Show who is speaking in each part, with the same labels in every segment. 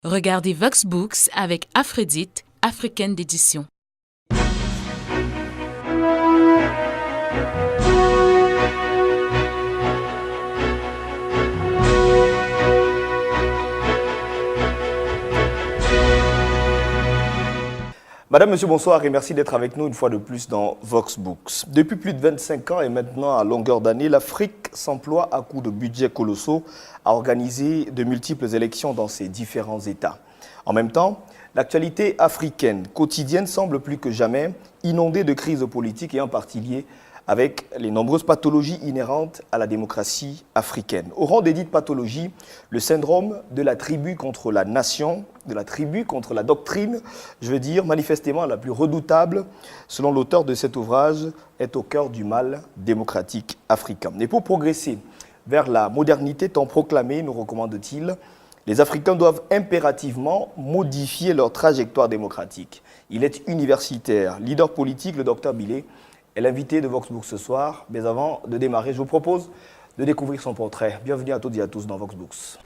Speaker 1: Regardez Vox Books avec Aphrodite, africaine d'édition.
Speaker 2: Madame, Monsieur, bonsoir et merci d'être avec nous une fois de plus dans Vox Books. Depuis plus de 25 ans et maintenant à longueur d'année, l'Afrique s'emploie à coups de budgets colossaux à organiser de multiples élections dans ses différents États. En même temps, l'actualité africaine quotidienne semble plus que jamais inondée de crises politiques et en particulier avec les nombreuses pathologies inhérentes à la démocratie africaine. Au rang des dites pathologies, le syndrome de la tribu contre la nation, de la tribu contre la doctrine, je veux dire manifestement la plus redoutable, selon l'auteur de cet ouvrage, est au cœur du mal démocratique africain. Et pour progresser vers la modernité tant proclamée, nous recommande-t-il, les Africains doivent impérativement modifier leur trajectoire démocratique. Il est universitaire, leader politique, le docteur Bilé, est l'invité de Vox Books ce soir. Mais avant de démarrer, je vous propose de découvrir son portrait. Bienvenue à toutes et à tous dans Vox Books.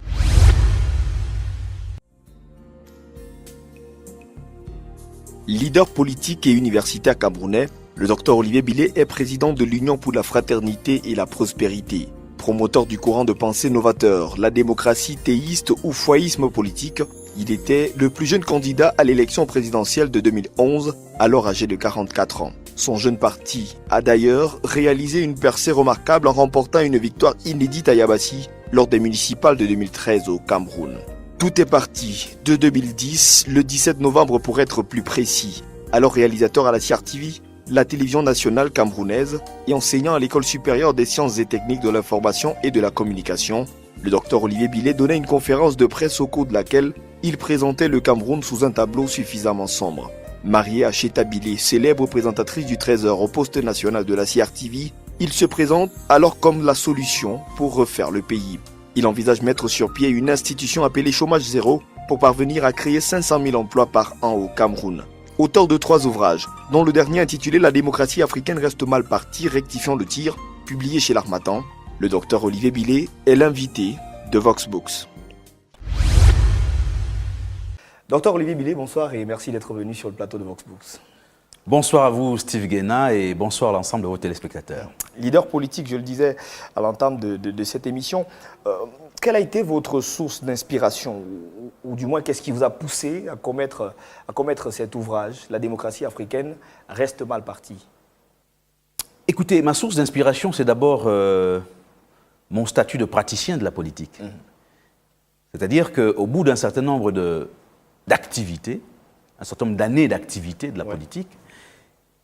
Speaker 2: Leader politique et universitaire camerounais, le docteur Olivier Bilé est président de l'Union pour la fraternité et la prospérité. Promoteur du courant de pensée novateur, la démocratie théiste ou foyisme politique, il était le plus jeune candidat à l'élection présidentielle de 2011, alors âgé de 44 ans. Son jeune parti a d'ailleurs réalisé une percée remarquable en remportant une victoire inédite à Yabassi lors des municipales de 2013 au Cameroun. Tout est parti de 2010, le 17 novembre pour être plus précis. Alors réalisateur à la CRTV, la télévision nationale camerounaise et enseignant à l'École supérieure des sciences et techniques de l'information et de la communication, le docteur Olivier Bilé donnait une conférence de presse au cours de laquelle il présentait le Cameroun sous un tableau suffisamment sombre. Marié à Cheta Bilé, célèbre présentatrice du Trésor au poste national de la CRTV, il se présente alors comme la solution pour refaire le pays. Il envisage mettre sur pied une institution appelée Chômage Zéro pour parvenir à créer 500 000 emplois par an au Cameroun. Auteur de 3 ouvrages, dont le dernier intitulé « La démocratie africaine reste mal partie, rectifiant le tir », publié chez l'Harmattan, le docteur Olivier Bilé est l'invité de Vox Books. Docteur Olivier Bilé, bonsoir et merci d'être venu sur le plateau de Vox Books.
Speaker 3: Bonsoir à vous, Steve Guéna, et bonsoir à l'ensemble de vos téléspectateurs.
Speaker 2: Leader politique, je le disais à l'entame de cette émission, quelle a été votre source d'inspiration ou du moins qu'est-ce qui vous a poussé à commettre cet ouvrage, La démocratie africaine reste mal partie?
Speaker 3: Écoutez, ma source d'inspiration, c'est d'abord mon statut de praticien de la politique. C'est-à-dire qu'au bout d'un certain nombre d'activités, un certain nombre d'années d'activité de la politique,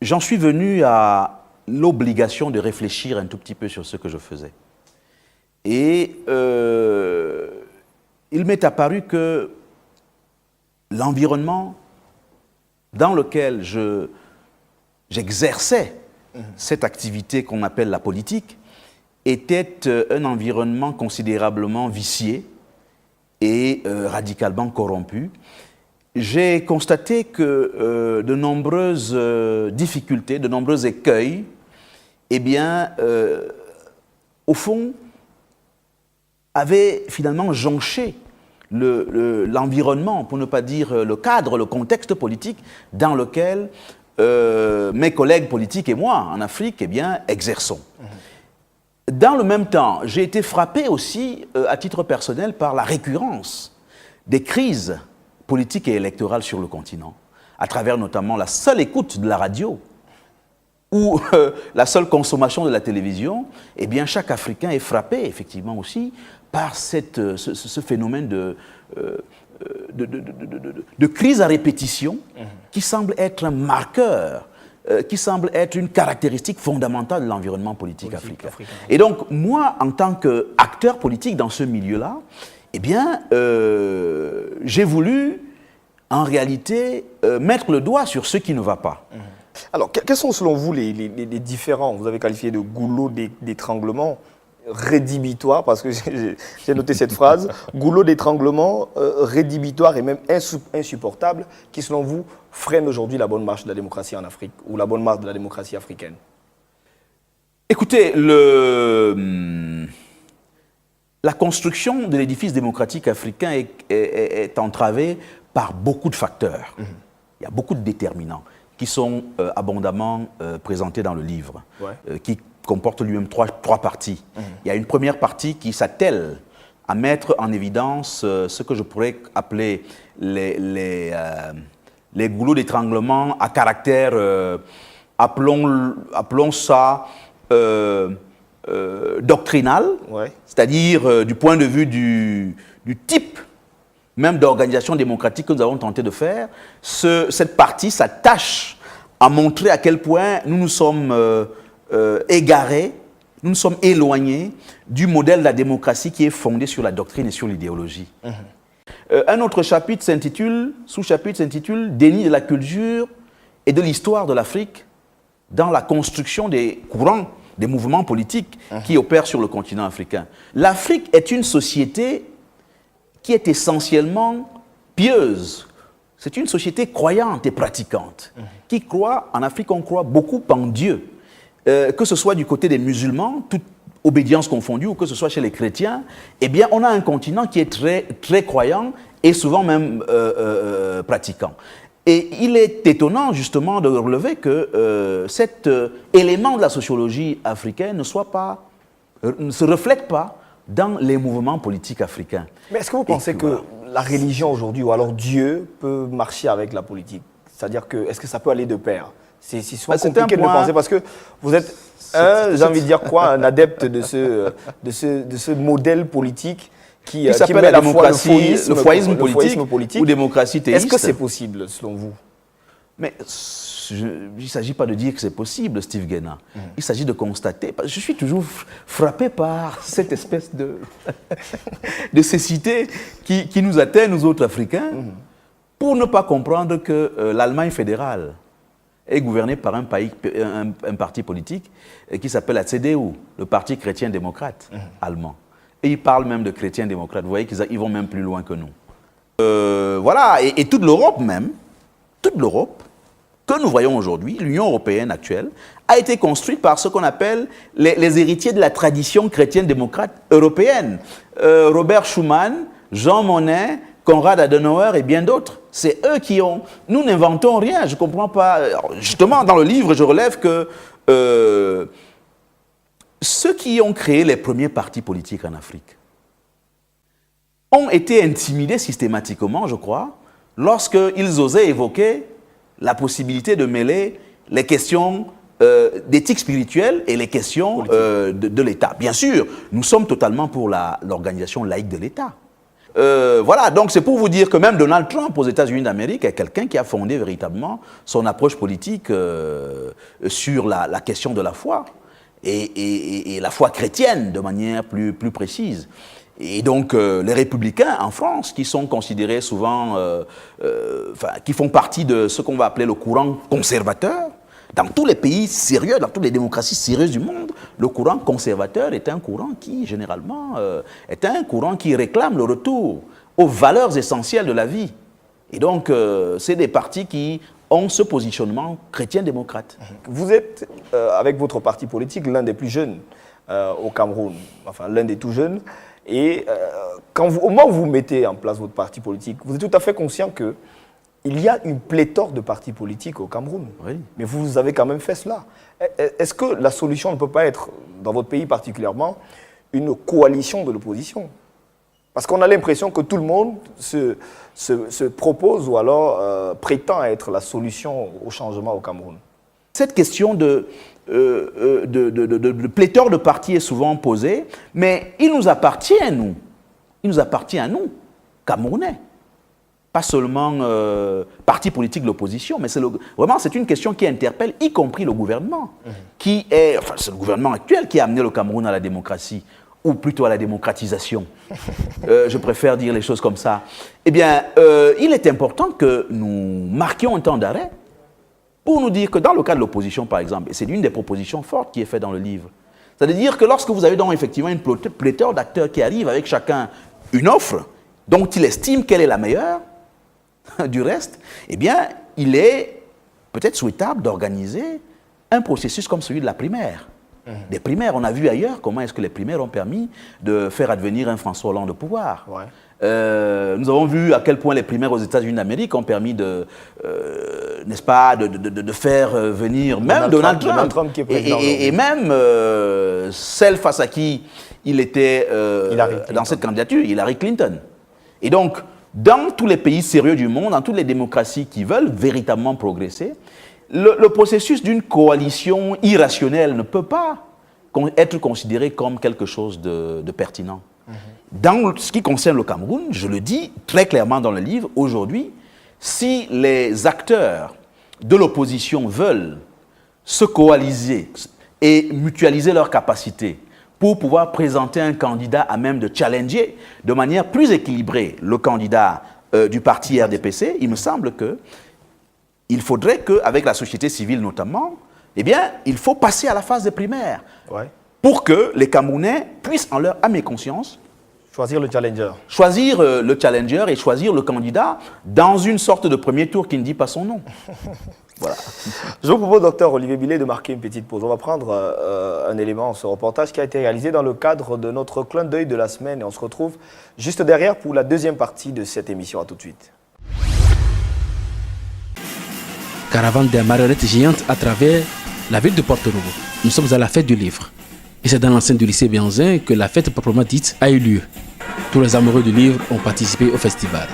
Speaker 3: j'en suis venu à l'obligation de réfléchir un tout petit peu sur ce que je faisais. Et il m'est apparu que l'environnement dans lequel j'exerçais cette activité qu'on appelle la politique était un environnement considérablement vicié et radicalement corrompu. J'ai constaté que de nombreuses difficultés, de nombreux écueils, eh bien, au fond, avaient finalement jonché l'environnement, pour ne pas dire le cadre, le contexte politique dans lequel mes collègues politiques et moi, en Afrique, eh bien, exerçons. Dans le même temps, j'ai été frappé aussi, à titre personnel, par la récurrence des crises politique et électorale sur le continent, à travers notamment la seule écoute de la radio ou la seule consommation de la télévision, eh bien chaque Africain est frappé effectivement aussi par ce phénomène de crise à répétition qui semble être un marqueur, qui semble être une caractéristique fondamentale de l'environnement politique africain. Et donc moi, en tant qu'acteur politique dans ce milieu-là, eh bien, j'ai voulu, en réalité, mettre le doigt sur ce qui ne va pas.
Speaker 2: Alors, quels sont selon vous les différents, vous avez qualifié de goulot d'étranglement, rédhibitoire, parce que j'ai noté cette phrase, goulot d'étranglement, rédhibitoire et même insupportable, qui selon vous freine aujourd'hui la bonne marche de la démocratie en Afrique, ou la bonne marche de la démocratie africaine?
Speaker 3: Écoutez, la construction de l'édifice démocratique africain est entravée par beaucoup de facteurs. Il y a beaucoup de déterminants qui sont abondamment présentés dans le livre, qui comporte lui-même trois parties. Il y a une première partie qui s'attelle à mettre en évidence ce que je pourrais appeler les goulots d'étranglement à caractère, appelons ça doctrinal, c'est-à-dire du point de vue du type même d'organisation démocratique que nous avons tenté de faire. Cette partie s'attache à montrer à quel point nous nous sommes égarés, nous nous sommes éloignés du modèle de la démocratie qui est fondé sur la doctrine et sur l'idéologie. Un autre chapitre sous-chapitre s'intitule « Déni de la culture et de l'histoire de l'Afrique dans la construction des courants, des mouvements politiques qui opèrent sur le continent africain ». L'Afrique est une société qui est essentiellement pieuse. C'est une société croyante et pratiquante, qui croit, en Afrique on croit beaucoup en Dieu. Que ce soit du côté des musulmans, toute obédience confondue, ou que ce soit chez les chrétiens, eh bien, on a un continent qui est très, très croyant et souvent même pratiquant. Et il est étonnant, justement, de relever que cet élément de la sociologie africaine ne se reflète pas dans les mouvements politiques africains.
Speaker 2: Mais est-ce que vous pensez que la religion aujourd'hui, ou alors Dieu, peut marcher avec la politique? C'est-à-dire que, est-ce que ça peut aller de pair? C'est souvent compliqué de le penser parce que vous êtes, j'ai envie de dire quoi, un adepte de ce modèle politique qui
Speaker 3: s'appelle
Speaker 2: met
Speaker 3: la
Speaker 2: à la fois
Speaker 3: démocratie, le foyisme politique ou démocratie théiste.
Speaker 2: Est-ce que c'est possible, selon vous?
Speaker 3: Mais il ne s'agit pas de dire que c'est possible, Steve Guéna. Il s'agit de constater. Je suis toujours frappé par cette espèce de cécité qui nous atteint, nous autres Africains, pour ne pas comprendre que l'Allemagne fédérale est gouvernée par un parti politique qui s'appelle la CDU, le Parti chrétien-démocrate allemand. Et ils parlent même de chrétiens-démocrates. Vous voyez qu'ils vont même plus loin que nous. Voilà, et toute l'Europe même, que nous voyons aujourd'hui, l'Union européenne actuelle, a été construite par ce qu'on appelle les héritiers de la tradition chrétienne-démocrate européenne. Robert Schuman, Jean Monnet, Konrad Adenauer et bien d'autres. C'est eux qui ont... Nous n'inventons rien, je ne comprends pas. Alors, justement, dans le livre, je relève que ceux qui ont créé les premiers partis politiques en Afrique ont été intimidés systématiquement, je crois, lorsqu'ils osaient évoquer la possibilité de mêler les questions d'éthique spirituelle et les questions de l'État. Bien sûr, nous sommes totalement pour l'organisation laïque de l'État. Voilà, donc c'est pour vous dire que même Donald Trump aux États-Unis d'Amérique est quelqu'un qui a fondé véritablement son approche politique sur la question de la foi et la foi chrétienne de manière plus précise. Et donc les républicains en France, qui sont considérés souvent, qui font partie de ce qu'on va appeler le courant conservateur, dans tous les pays sérieux, dans toutes les démocraties sérieuses du monde, le courant conservateur est un courant qui, généralement, est un courant qui réclame le retour aux valeurs essentielles de la vie. Et donc, c'est des partis qui ont ce positionnement chrétien-démocrate.
Speaker 2: Vous êtes, avec votre parti politique, l'un des plus jeunes au Cameroun, enfin l'un des tout jeunes. Et au moment où vous mettez en place votre parti politique, vous êtes tout à fait conscient qu'il y a une pléthore de partis politiques au Cameroun.
Speaker 3: Oui.
Speaker 2: Mais vous avez quand même fait cela. Est-ce que la solution ne peut pas être, dans votre pays particulièrement, une coalition de l'opposition? Parce qu'on a l'impression que tout le monde se propose ou alors prétend être la solution au changement au Cameroun.
Speaker 3: Cette question de pléthore de partis est souvent posée, mais il nous appartient à nous. Il nous appartient à nous, Camerounais. Pas seulement parti politique de l'opposition, mais vraiment c'est une question qui interpelle, y compris le gouvernement, c'est le gouvernement actuel qui a amené le Cameroun à la démocratie, ou plutôt à la démocratisation. Je préfère dire les choses comme ça. Eh bien, il est important que nous marquions un temps d'arrêt pour nous dire que dans le cas de l'opposition, par exemple, et c'est l'une des propositions fortes qui est faite dans le livre, c'est-à-dire que lorsque vous avez donc effectivement une pléthore d'acteurs qui arrivent avec chacun une offre dont il estime qu'elle est la meilleure du reste, eh bien, il est peut-être souhaitable d'organiser un processus comme celui de la primaire. Des primaires, on a vu ailleurs comment est-ce que les primaires ont permis de faire advenir un François Hollande au pouvoir.
Speaker 4: Ouais.
Speaker 3: Nous avons vu à quel point les primaires aux États-Unis d'Amérique ont permis n'est-ce pas, de faire venir même Donald Trump
Speaker 4: qui est président
Speaker 3: et même celle face à qui il était dans cette candidature, Hillary Clinton. Et donc, dans tous les pays sérieux du monde, dans toutes les démocraties qui veulent véritablement progresser, le processus d'une coalition irrationnelle ne peut pas être considéré comme quelque chose de pertinent. Dans ce qui concerne le Cameroun, je le dis très clairement dans le livre, aujourd'hui, si les acteurs de l'opposition veulent se coaliser et mutualiser leurs capacités pour pouvoir présenter un candidat à même de challenger de manière plus équilibrée le candidat du parti RDPC, il me semble qu'il faudrait qu'avec la société civile notamment, eh bien, il faut passer à la phase des primaires pour que les Camerounais puissent, en leur âme et conscience,
Speaker 4: choisir le challenger.
Speaker 3: Choisir le challenger et choisir le candidat dans une sorte de premier tour qui ne dit pas son nom. Voilà.
Speaker 4: Je vous propose, docteur Olivier Billet, de marquer une petite pause. On va prendre un élément, ce reportage qui a été réalisé dans le cadre de notre clin d'œil de la semaine. Et on se retrouve juste derrière pour la deuxième partie de cette émission. À tout de suite.
Speaker 5: Caravane des marionnettes géantes à travers la ville de Porto-Novo. Nous sommes à la fête du livre. Et c'est dans l'enceinte du lycée Béanzin que la fête proprement dite a eu lieu. Tous les amoureux du livre ont participé au festival.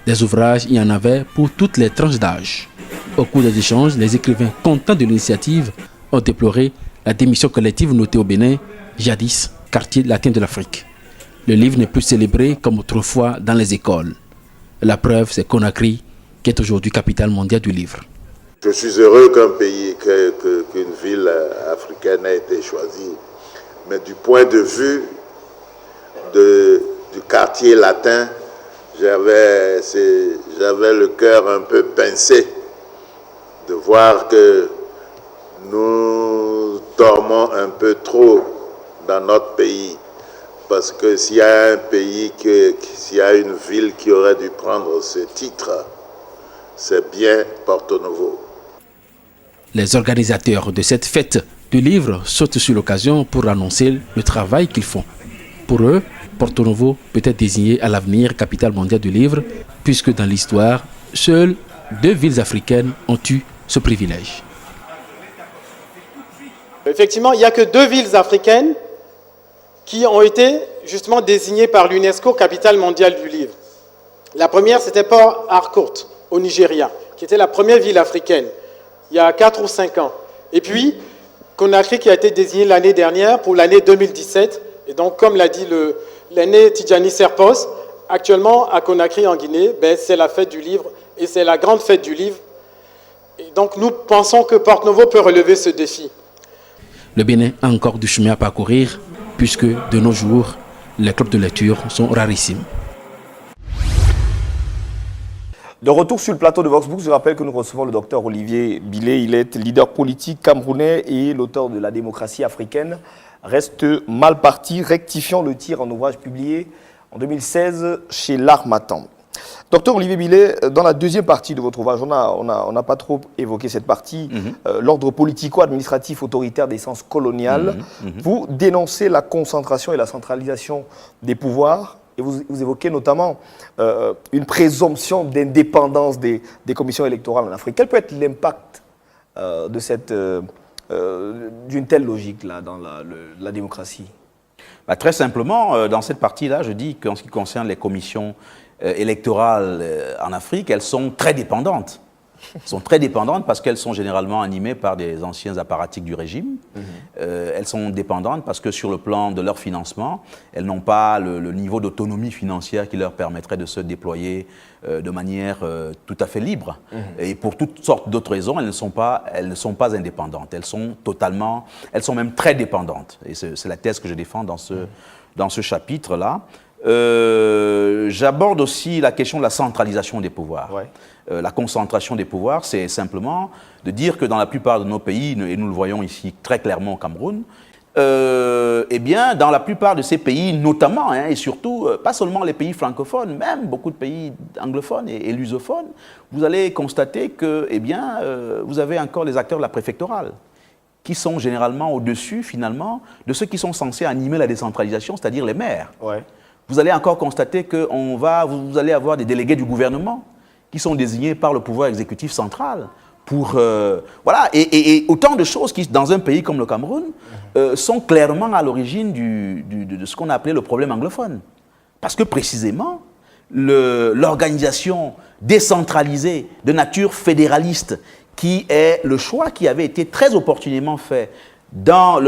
Speaker 5: Des ouvrages, il y en avait pour toutes les tranches d'âge. Au cours des échanges, les écrivains contents de l'initiative ont déploré la démission collective notée au Bénin, jadis quartier latin de l'Afrique. Le livre n'est plus célébré comme autrefois dans les écoles. La preuve, c'est Conakry, qui est aujourd'hui capitale mondiale du livre.
Speaker 6: Je suis heureux qu'une ville africaine ait été choisie. Mais du point de vue du quartier latin, j'avais le cœur un peu pincé de voir que nous dormons un peu trop dans notre pays. Parce que s'il y a un pays, s'il y a une ville qui aurait dû prendre ce titre, c'est bien Porto-Novo.
Speaker 5: Les organisateurs de cette fête du livre sautent sur l'occasion pour annoncer le travail qu'ils font. Pour eux, Porto-Novo peut être désigné à l'avenir capitale mondiale du livre, puisque dans l'histoire, seules 2 villes africaines ont eu ce privilège.
Speaker 7: Effectivement, il n'y a que 2 villes africaines qui ont été justement désignées par l'UNESCO capitale mondiale du livre. La première, c'était Port Harcourt, au Nigeria, qui était la première ville africaine, il y a 4 ou 5 ans. Et puis, Conakry qui a été désigné l'année dernière pour l'année 2017. Et donc, comme l'a dit l'aîné Tidjani Serpos, actuellement à Conakry en Guinée, c'est la fête du livre et c'est la grande fête du livre. Et donc, nous pensons que Porto-Novo peut relever ce défi.
Speaker 5: Le Bénin a encore du chemin à parcourir, puisque de nos jours, les clubs de lecture sont rarissimes.
Speaker 4: De retour sur le plateau de Voxbook, je rappelle que nous recevons le docteur Olivier Billet. Il est leader politique camerounais et l'auteur de La démocratie africaine reste mal parti. Rectifiant le tir, en ouvrage publié en 2016 chez L'Harmattan. Docteur Olivier Billet, dans la deuxième partie de votre ouvrage, on n'a pas trop évoqué cette partie, l'ordre politico-administratif autoritaire d'essence coloniale. Vous dénoncez la concentration et la centralisation des pouvoirs. Et vous évoquez notamment une présomption d'indépendance des commissions électorales en Afrique. Quel peut être l'impact d'une telle logique-là dans la démocratie?
Speaker 3: Très simplement, dans cette partie-là, je dis qu'en ce qui concerne les commissions électorales en Afrique, elles sont très dépendantes. Elles sont très dépendantes parce qu'elles sont généralement animées par des anciens apparatchiks du régime. Elles sont dépendantes parce que sur le plan de leur financement, elles n'ont pas le niveau d'autonomie financière qui leur permettrait de se déployer de manière tout à fait libre. Et pour toutes sortes d'autres raisons, elles ne sont pas indépendantes. Elles sont même très dépendantes. Et c'est la thèse que je défends dans ce chapitre-là. J'aborde aussi la question de la centralisation des pouvoirs. La concentration des pouvoirs, c'est simplement de dire que dans la plupart de nos pays, et nous le voyons ici très clairement au Cameroun, eh bien, dans la plupart de ces pays, notamment, et surtout, pas seulement les pays francophones, même beaucoup de pays anglophones et lusophones, vous allez constater que, eh bien, vous avez encore les acteurs de la préfectorale qui sont généralement au-dessus, finalement, de ceux qui sont censés animer la décentralisation, c'est-à-dire les maires.
Speaker 4: Ouais.
Speaker 3: Vous allez encore constater que vous allez avoir des délégués du gouvernement qui sont désignés par le pouvoir exécutif central. Voilà, et autant de choses qui, dans un pays comme le Cameroun, sont clairement à l'origine de ce qu'on a appelé le problème anglophone. Parce que précisément, l'organisation décentralisée de nature fédéraliste, qui est le choix qui avait été très opportunément fait dans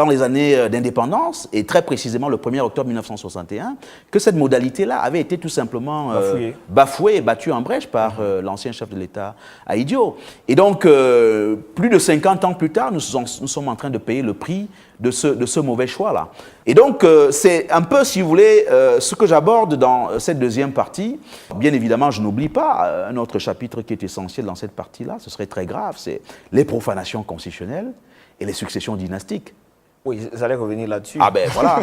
Speaker 3: les années d'indépendance, et très précisément le 1er octobre 1961, que cette modalité-là avait été tout simplement bafouée et battue en brèche par l'ancien chef de l'État Ahidjo. Et donc, plus de 50 ans plus tard, nous sommes en train de payer le prix de ce mauvais choix-là. Et donc, c'est un peu, si vous voulez, ce que j'aborde dans cette deuxième partie. Bien évidemment, je n'oublie pas un autre chapitre qui est essentiel dans cette partie-là, ce serait très grave, c'est les profanations constitutionnelles et les successions dynastiques.
Speaker 4: Oui, j'allais revenir là-dessus.
Speaker 3: Ah ben voilà,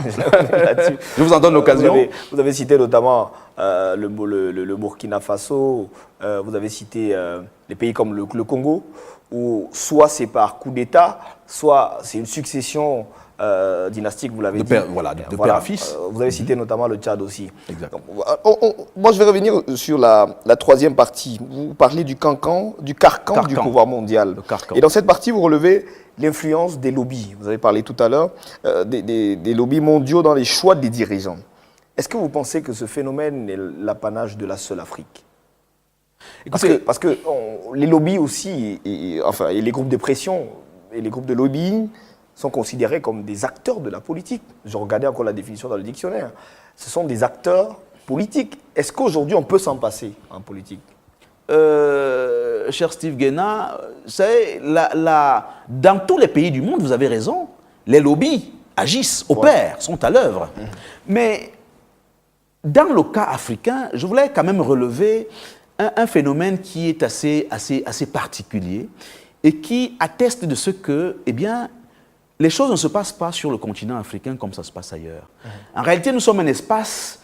Speaker 3: je vous en donne l'occasion.
Speaker 4: Vous avez cité notamment le Burkina Faso, vous avez cité les pays comme le Congo, où soit c'est par coup d'État, soit c'est une succession dynastique, vous l'avez dit.
Speaker 3: Voilà, de père à fils.
Speaker 4: Vous avez cité notamment le Tchad aussi.
Speaker 3: Exact.
Speaker 4: Donc, moi, je vais revenir sur la troisième partie. Vous parlez du carcan du pouvoir mondial.
Speaker 3: Le carcan.
Speaker 4: Et dans cette partie, vous relevez l'influence des lobbies. Vous avez parlé tout à l'heure des lobbies mondiaux dans les choix des dirigeants. Est-ce que vous pensez que ce phénomène est l'apanage de la seule Afrique ? Parce que les lobbies aussi, et les groupes de pression et les groupes de lobbying sont considérés comme des acteurs de la politique. Je regardais encore la définition dans le dictionnaire. Ce sont des acteurs politiques. Est-ce qu'aujourd'hui on peut s'en passer en politique ?
Speaker 3: Cher Steve Guéna, dans tous les pays du monde, vous avez raison, les lobbies agissent, opèrent, sont à l'œuvre. Mais dans le cas africain, je voulais quand même relever un phénomène qui est assez particulier et qui atteste de ce que, eh bien, les choses ne se passent pas sur le continent africain comme ça se passe ailleurs. En réalité, nous sommes un espace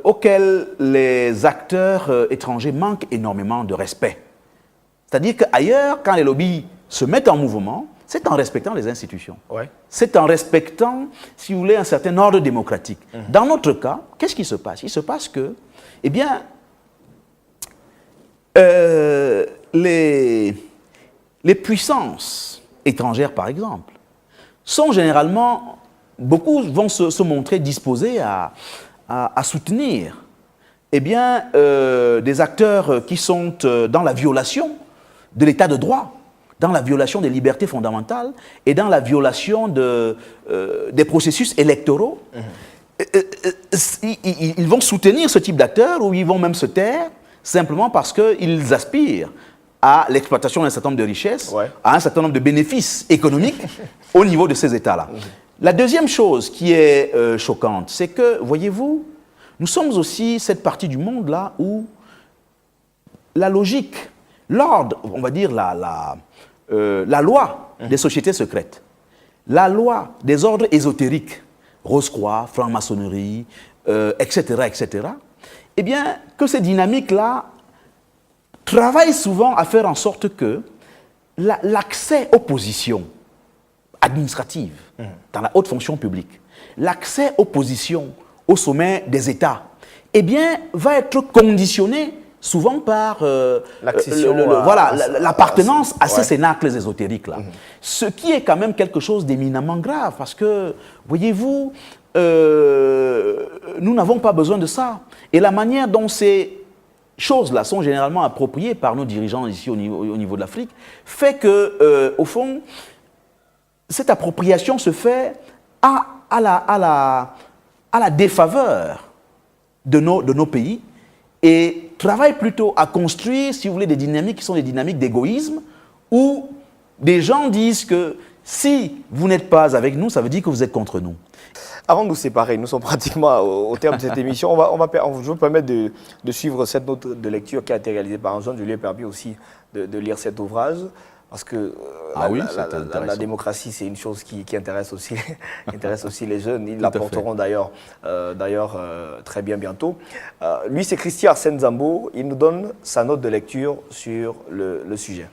Speaker 3: auquel les acteurs étrangers manquent énormément de respect. C'est-à-dire qu'ailleurs, quand les lobbies se mettent en mouvement, c'est en respectant les institutions.
Speaker 4: Ouais.
Speaker 3: C'est en respectant, si vous voulez, un certain ordre démocratique. Dans notre cas, qu'est-ce qui se passe ? Il se passe que, eh bien, les puissances étrangères, par exemple, sont généralement, beaucoup vont se montrer disposés à soutenir eh bien, des acteurs qui sont dans la violation de l'état de droit, dans la violation des libertés fondamentales et dans la violation des processus électoraux. Ils vont soutenir ce type d'acteurs ou ils vont même se taire simplement parce qu'ils aspirent à l'exploitation d'un certain nombre de richesses, à un certain nombre de bénéfices économiques au niveau de ces États-là. La deuxième chose qui est choquante, c'est que, voyez-vous, nous sommes aussi cette partie du monde-là où la logique, l'ordre, on va dire la loi des sociétés secrètes, la loi des ordres ésotériques, Rose-Croix, franc-maçonnerie, etc., eh bien, que ces dynamiques-là travaillent souvent à faire en sorte que l'accès aux positions administratives dans la haute fonction publique, l'accès aux positions au sommet des États, eh bien, va être conditionné souvent par l'appartenance à ces cénacles ésotériques-là. Ce qui est quand même quelque chose d'éminemment grave, parce que, voyez-vous, nous n'avons pas besoin de ça. Et la manière dont ces choses-là sont généralement appropriées par nos dirigeants ici au niveau de l'Afrique fait que, au fond, cette appropriation se fait à la défaveur de nos pays et travaille plutôt à construire, si vous voulez, des dynamiques qui sont des dynamiques d'égoïsme où des gens disent que si vous n'êtes pas avec nous, ça veut dire que vous êtes contre nous.
Speaker 4: Avant de nous séparer, nous sommes pratiquement au terme de cette émission. Je vais vous permettre de suivre cette note de lecture qui a été réalisée par un jeune. Je lui ai permis aussi de lire cet ouvrage. Parce que la démocratie, c'est une chose qui intéresse aussi, les jeunes. Ils l'apporteront d'ailleurs très bien bientôt. Lui, c'est Christian Arsène Zambo. Il nous donne sa note de lecture sur le sujet.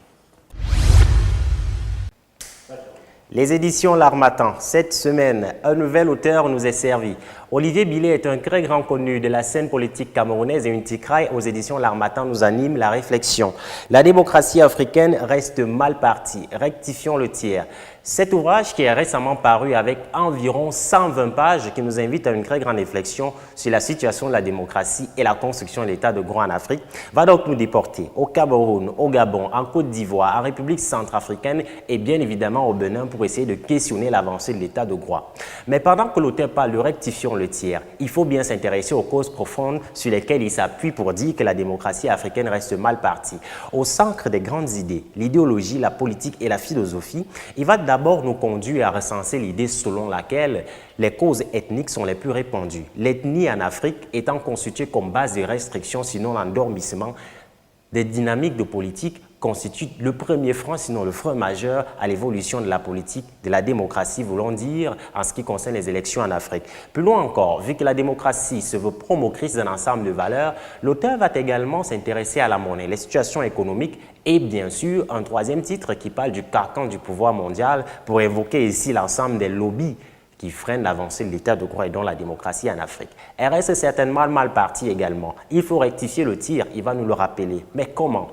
Speaker 8: Les éditions L'Harmattan. Cette semaine, un nouvel auteur nous est servi. Olivier Billet est un très grand connu de la scène politique camerounaise et une tikraille aux éditions L'Harmattan nous anime la réflexion. La démocratie africaine reste mal partie. Rectifions le tir. Cet ouvrage qui est récemment paru avec environ 120 pages qui nous invite à une très grande réflexion sur la situation de la démocratie et la construction de l'état de droit en Afrique va donc nous déporter au Cameroun, au Gabon, en Côte d'Ivoire, en République centrafricaine et bien évidemment au Bénin pour essayer de questionner l'avancée de l'état de droit. Mais pendant que l'auteur parle de rectifions le tir, il faut bien s'intéresser aux causes profondes sur lesquelles il s'appuie pour dire que la démocratie africaine reste mal partie. Au centre des grandes idées, l'idéologie, la politique et la philosophie, il va d'abord nous conduire à recenser l'idée selon laquelle les causes ethniques sont les plus répandues. L'ethnie en Afrique étant constituée comme base de restrictions, sinon l'endormissement des dynamiques de politique constitue le premier frein, sinon le frein majeur à l'évolution de la politique, de la démocratie, voulons dire, en ce qui concerne les élections en Afrique. Plus loin encore, vu que la démocratie se veut promotrice d'un ensemble de valeurs, l'auteur va également s'intéresser à la monnaie, les situations économiques et bien sûr un troisième titre qui parle du carcan du pouvoir mondial pour évoquer ici l'ensemble des lobbies qui freinent l'avancée de l'état de droit et donc la démocratie en Afrique. Elle reste certainement mal partie également. Il faut rectifier le tir, il va nous le rappeler. Mais comment?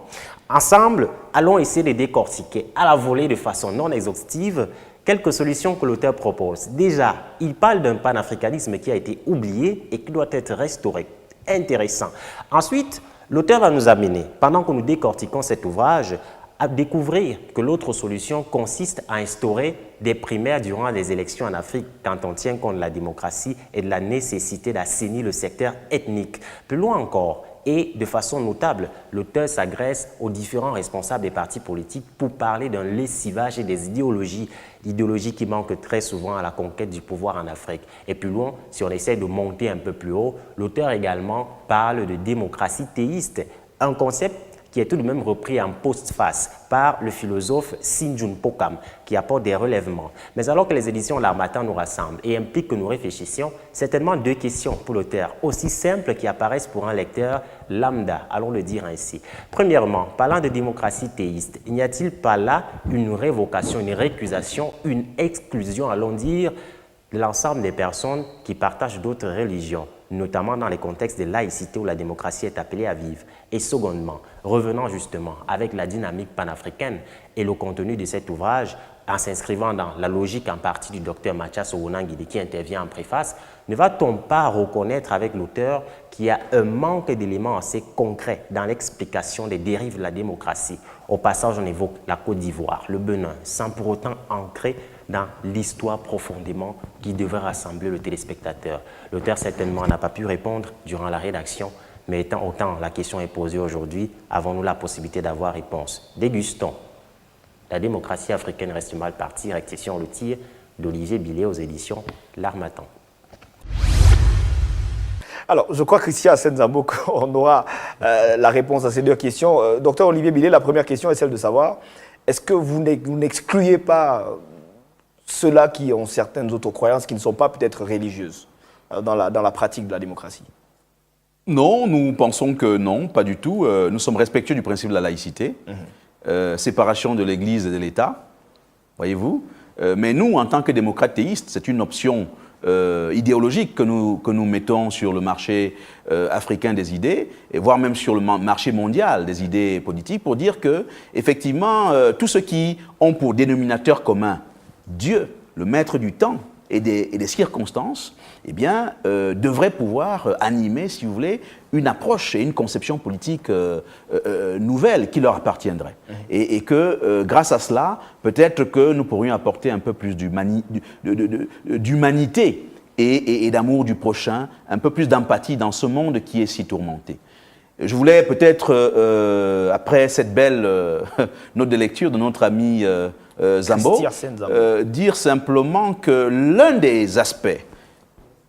Speaker 8: Ensemble, allons essayer de décortiquer à la volée de façon non exhaustive quelques solutions que l'auteur propose. Déjà, il parle d'un panafricanisme qui a été oublié et qui doit être restauré. Intéressant. Ensuite, l'auteur va nous amener, pendant que nous décortiquons cet ouvrage, à découvrir que l'autre solution consiste à instaurer des primaires durant les élections en Afrique quand on tient compte de la démocratie et de la nécessité d'assainir le secteur ethnique. Plus loin encore, et de façon notable, l'auteur s'agresse aux différents responsables des partis politiques pour parler d'un lessivage et des idéologies, l'idéologie qui manque très souvent à la conquête du pouvoir en Afrique. Et plus loin, si on essaie de monter un peu plus haut, l'auteur également parle de démocratie théiste, un concept qui est tout de même repris en postface par le philosophe Sinjun Pokam, qui apporte des relèvements. Mais alors que les éditions L'Harmattan nous rassemblent et impliquent que nous réfléchissions, certainement deux questions pour l'auteur, aussi simples qui apparaissent pour un lecteur lambda, allons le dire ainsi. Premièrement, parlant de démocratie théiste, n'y a-t-il pas là une révocation, une récusation, une exclusion, allons dire, de l'ensemble des personnes qui partagent d'autres religions, notamment dans les contextes de laïcité où la démocratie est appelée à vivre? Et secondement, revenant justement avec la dynamique panafricaine et le contenu de cet ouvrage, en s'inscrivant dans la logique en partie du docteur Mathias Owonangidi qui intervient en préface, ne va-t-on pas reconnaître avec l'auteur qu'il y a un manque d'éléments assez concrets dans l'explication des dérives de la démocratie? Au passage, on évoque la Côte d'Ivoire, le Bénin, sans pour autant ancrer dans l'histoire profondément qui devrait rassembler le téléspectateur. L'auteur certainement n'a pas pu répondre durant la rédaction, mais autant la question est posée aujourd'hui, avons-nous la possibilité d'avoir réponse? Dégustons. La démocratie africaine reste mal partie, rectifions le tir d'Olivier Billet aux éditions L'Harmattan.
Speaker 4: Alors, je crois, Christian Assenzambo, qu'on aura la réponse à ces deux questions. Docteur Olivier Billet, la première question est celle de savoir, est-ce que vous n'excluez pas ceux-là qui ont certaines autres croyances qui ne sont pas peut-être religieuses dans la pratique de la démocratie?
Speaker 3: Non, nous pensons que non, pas du tout. Nous sommes respectueux du principe de la laïcité, séparation de l'Église et de l'État, voyez-vous. Mais nous, en tant que démocrates théistes, c'est une option idéologique que nous mettons sur le marché africain des idées, et voire même sur le marché mondial des idées politiques, pour dire que, effectivement, tous ceux qui ont pour dénominateur commun Dieu, le maître du temps et des circonstances, eh bien, devraient pouvoir animer, si vous voulez, une approche et une conception politique nouvelle qui leur appartiendrait. Et que, grâce à cela, peut-être que nous pourrions apporter un peu plus d'humanité et d'amour du prochain, un peu plus d'empathie dans ce monde qui est si tourmenté. Je voulais peut-être, après cette belle note de lecture de notre ami Zambo, dire simplement que l'un des aspects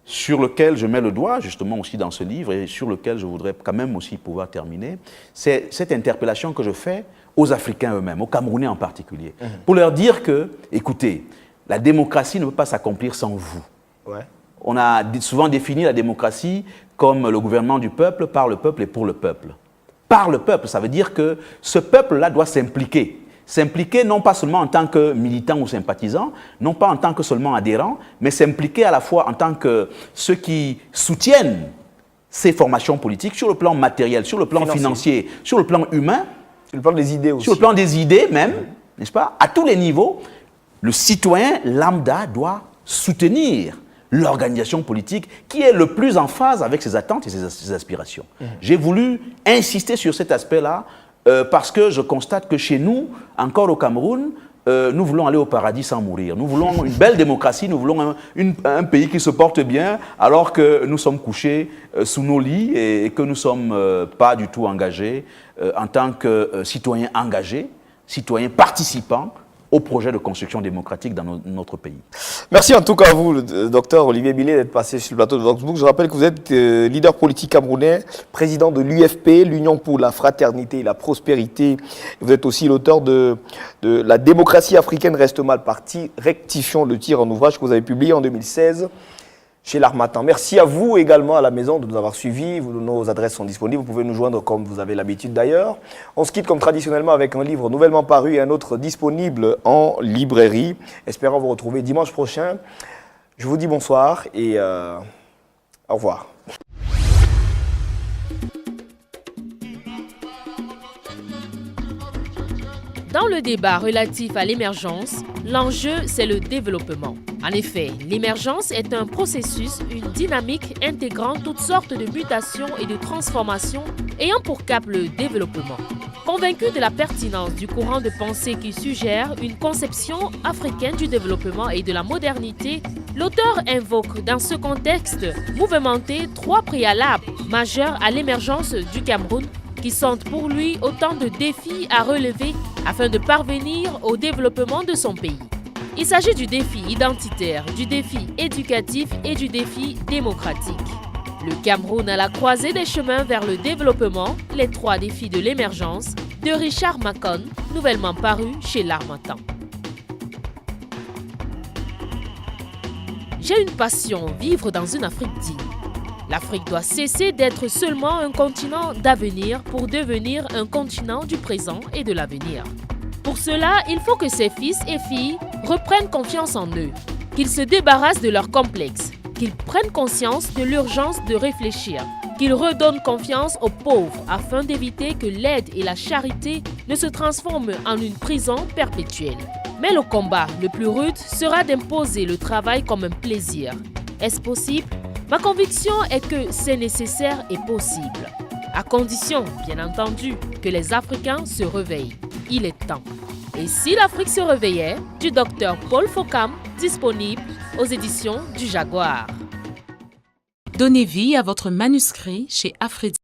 Speaker 3: sur lequel je mets le doigt, justement aussi dans ce livre, et sur lequel je voudrais quand même aussi pouvoir terminer, c'est cette interpellation que je fais aux Africains eux-mêmes, aux Camerounais en particulier, pour leur dire que, écoutez, la démocratie ne peut pas s'accomplir sans vous. Ouais. On a souvent défini la démocratie comme le gouvernement du peuple, par le peuple et pour le peuple. Par le peuple, ça veut dire que ce peuple-là doit s'impliquer. s'impliquer non pas seulement en tant que militant ou sympathisant, non pas en tant que seulement adhérent, mais s'impliquer à la fois en tant que ceux qui soutiennent ces formations politiques sur le plan matériel, sur le plan financier, sur le plan humain,
Speaker 4: sur le plan des idées aussi.
Speaker 3: Sur le plan des idées même, n'est-ce pas? À tous les niveaux, le citoyen lambda doit soutenir l'organisation politique qui est le plus en phase avec ses attentes et ses aspirations. J'ai voulu insister sur cet aspect-là parce que je constate que chez nous, encore au Cameroun, nous voulons aller au paradis sans mourir. Nous voulons une belle démocratie, nous voulons un pays qui se porte bien alors que nous sommes couchés sous nos lits et que nous ne sommes pas du tout engagés en tant que citoyens engagés, citoyens participants au projet de construction démocratique dans notre pays.
Speaker 4: Merci en tout cas à vous, le docteur Olivier Billet, d'être passé sur le plateau de Voxbook. Je rappelle que vous êtes leader politique camerounais, président de l'UFP, l'Union pour la fraternité et la prospérité. Vous êtes aussi l'auteur de La démocratie africaine reste mal partie, rectifions le tir, en ouvrage que vous avez publié en 2016 chez l'Harmattan. Merci à vous également à la maison de nous avoir suivis. Nos adresses sont disponibles. Vous pouvez nous joindre comme vous avez l'habitude d'ailleurs. On se quitte comme traditionnellement avec un livre nouvellement paru et un autre disponible en librairie. Espérons vous retrouver dimanche prochain. Je vous dis bonsoir et au revoir.
Speaker 1: Dans le débat relatif à l'émergence, l'enjeu, c'est le développement. En effet, l'émergence est un processus, une dynamique intégrant toutes sortes de mutations et de transformations ayant pour cap le développement. Convaincu de la pertinence du courant de pensée qui suggère une conception africaine du développement et de la modernité, l'auteur invoque dans ce contexte mouvementé 3 préalables majeurs à l'émergence du Cameroun qui sont pour lui autant de défis à relever afin de parvenir au développement de son pays. Il s'agit du défi identitaire, du défi éducatif et du défi démocratique. Le Cameroun à la croisée des chemins vers le développement, les 3 défis de l'émergence, de Richard Macon, nouvellement paru chez l'Harmattan. J'ai une passion, vivre dans une Afrique digne. L'Afrique doit cesser d'être seulement un continent d'avenir pour devenir un continent du présent et de l'avenir. Pour cela, il faut que ses fils et filles reprennent confiance en eux, qu'ils se débarrassent de leurs complexes, qu'ils prennent conscience de l'urgence de réfléchir, qu'ils redonnent confiance aux pauvres afin d'éviter que l'aide et la charité ne se transforment en une prison perpétuelle. Mais le combat le plus rude sera d'imposer le travail comme un plaisir. Est-ce possible? Ma conviction est que c'est nécessaire et possible, à condition, bien entendu, que les Africains se réveillent. Il est temps. Et si l'Afrique se réveillait, du docteur Paul Fokam, disponible aux éditions du Jaguar. Donnez vie à votre manuscrit chez Aphrodite.